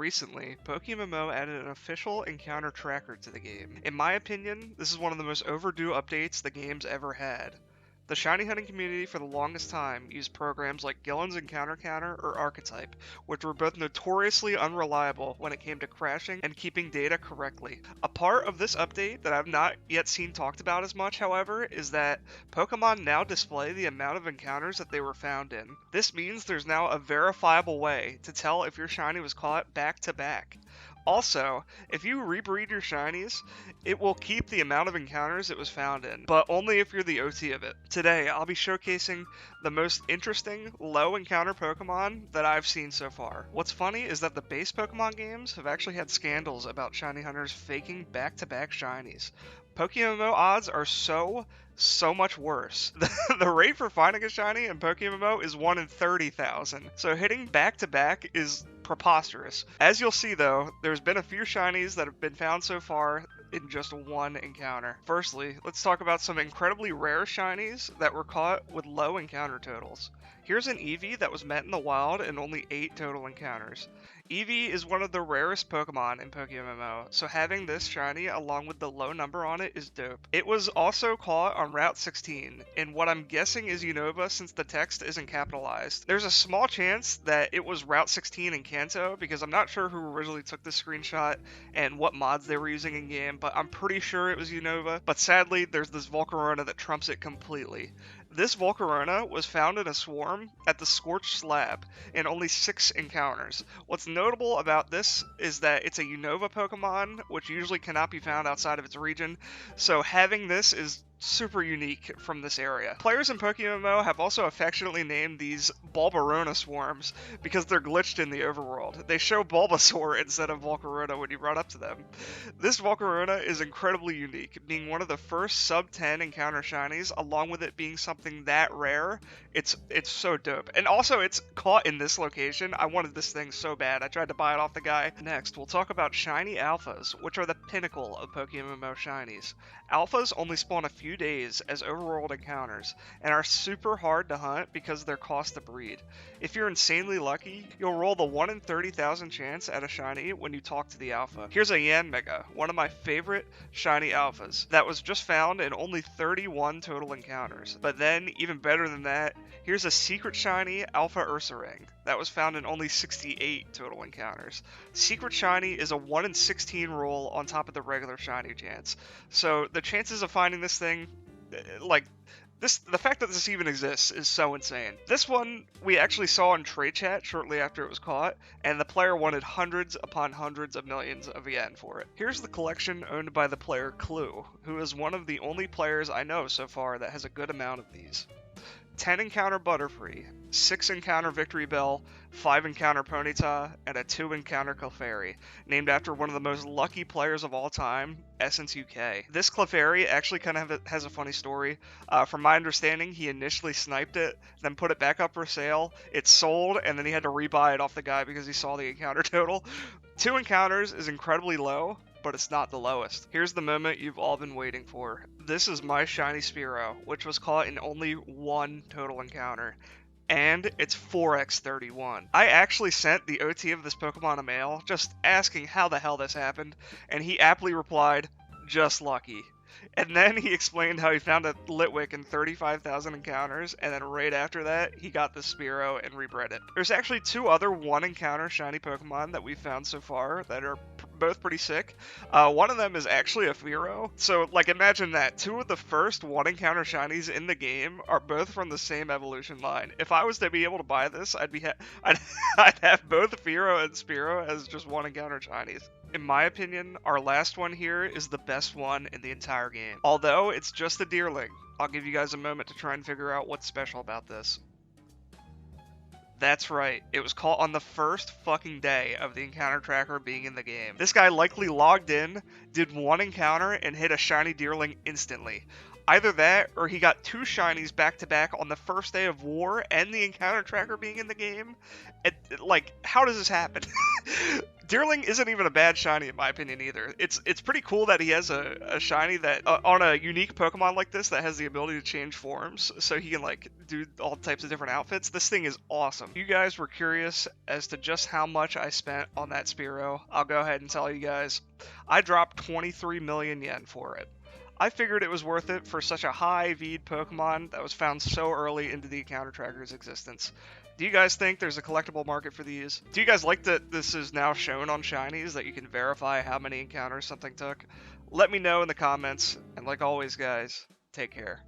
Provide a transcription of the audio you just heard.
recently, PokeMMO added an official encounter tracker to the game. In my opinion, this is one of the most overdue updates the game's ever had. The shiny hunting community for the longest time used programs like Gillen's Encounter Counter or Archetype, which were both notoriously unreliable when it came to crashing and keeping data correctly. A part of this update that I've not yet seen talked about as much, however, is that Pokemon now display the amount of encounters that they were found in. This means there's now a verifiable way to tell if your shiny was caught back to back. Also, if you rebreed your shinies, it will keep the amount of encounters it was found in, but only if you're the OT of it. Today, I'll be showcasing the most interesting low encounter Pokemon that I've seen so far. What's funny is that the base Pokemon games have actually had scandals about shiny hunters faking back-to-back shinies. PokeMMO odds are so much worse. The rate for finding a shiny in PokeMMO is 1 in 30,000, so hitting back-to-back is preposterous. As you'll see though, there's been a few shinies that have been found so far in just one encounter. Firstly, let's talk about some incredibly rare shinies that were caught with low encounter totals. Here's an Eevee that was met in the wild in only 8 total encounters. Eevee is one of the rarest Pokemon in PokeMMO, so having this shiny along with the low number on it is dope. It was also caught on Route 16, in what I'm guessing is Unova since the text isn't capitalized. There's a small chance that it was Route 16 in Kanto, because I'm not sure who originally took this screenshot and what mods they were using in game, but I'm pretty sure it was Unova. But sadly, there's this Volcarona that trumps it completely. This Volcarona was found in a swarm at the Scorched Slab in only 6 encounters. What's notable about this is that it's a Unova Pokemon, which usually cannot be found outside of its region, so having this is super unique from this area. Players in PokeMMO have also affectionately named these Bulbarona swarms because they're glitched in the overworld. They show Bulbasaur instead of Volcarona when you run up to them. This Volcarona is incredibly unique, being one of the first sub 10 encounter shinies, along with it being something that rare. It's so dope. And also it's caught in this location. I wanted this thing so bad. I tried to buy it off the guy. Next, we'll talk about shiny alphas, which are the pinnacle of PokeMMO shinies. Alphas only spawn a few days as overworld encounters, and are super hard to hunt because of their cost to breed. If you're insanely lucky, you'll roll the 1 in 30,000 chance at a shiny when you talk to the alpha. Here's a Yanmega, one of my favorite shiny alphas, that was just found in only 31 total encounters. But then, even better than that, here's a secret shiny Alpha Ursaring that was found in only 68 total encounters. Secret shiny is a 1 in 16 roll on top of the regular shiny chance. So the chances of finding this thing, the fact that this even exists is so insane. This one we actually saw in trade chat shortly after it was caught, and the player wanted hundreds upon hundreds of millions of yen for it. Here's the collection owned by the player Clue, who is one of the only players I know so far that has a good amount of these. 10 encounter Butterfree, 6 encounter Victory Bell, 5 encounter Ponyta, and a 2 encounter Clefairy, named after one of the most lucky players of all time, Essence UK. This Clefairy actually kind of has a funny story. From my understanding, he initially sniped it, then put it back up for sale, it sold, and then he had to rebuy it off the guy because he saw the encounter total. 2 encounters is incredibly low, but it's not the lowest. Here's the moment you've all been waiting for. This is my shiny Spearow, which was caught in only 1 total encounter. And it's 4x31. I actually sent the OT of this Pokemon a mail, just asking how the hell this happened, and he aptly replied, "Just lucky." And then he explained how he found a Litwick in 35,000 encounters, and then right after that, he got the Spearow and rebred it. There's actually 2 other 1 encounter shiny Pokemon that we've found so far that are both pretty sick. One of them is actually a Fearow. So, imagine that. 2 of the first 1 encounter shinies in the game are both from the same evolution line. If I was to be able to buy this, I'd have both Fearow and Spearow as just 1 encounter shinies. In my opinion, our last one here is the best one in the entire game. Although it's just a Deerling, I'll give you guys a moment to try and figure out what's special about this. That's right, it was caught on the first fucking day of the encounter tracker being in the game. This guy likely logged in, did 1 encounter, and hit a shiny Deerling instantly. Either that, or he got 2 shinies back to back on the first day of war and the encounter tracker being in the game. How does this happen? Deerling isn't even a bad shiny in my opinion either. It's pretty cool that he has a shiny that on a unique Pokemon like this that has the ability to change forms, so he can like do all types of different outfits. This thing is awesome. If you guys were curious as to just how much I spent on that Spearow, I'll go ahead and tell you guys. I dropped 23 million yen for it. I figured it was worth it for such a high V'd Pokemon that was found so early into the encounter tracker's existence. Do you guys think there's a collectible market for these? Do you guys like that this is now shown on Shinies, that you can verify how many encounters something took? Let me know in the comments, and like always guys, take care.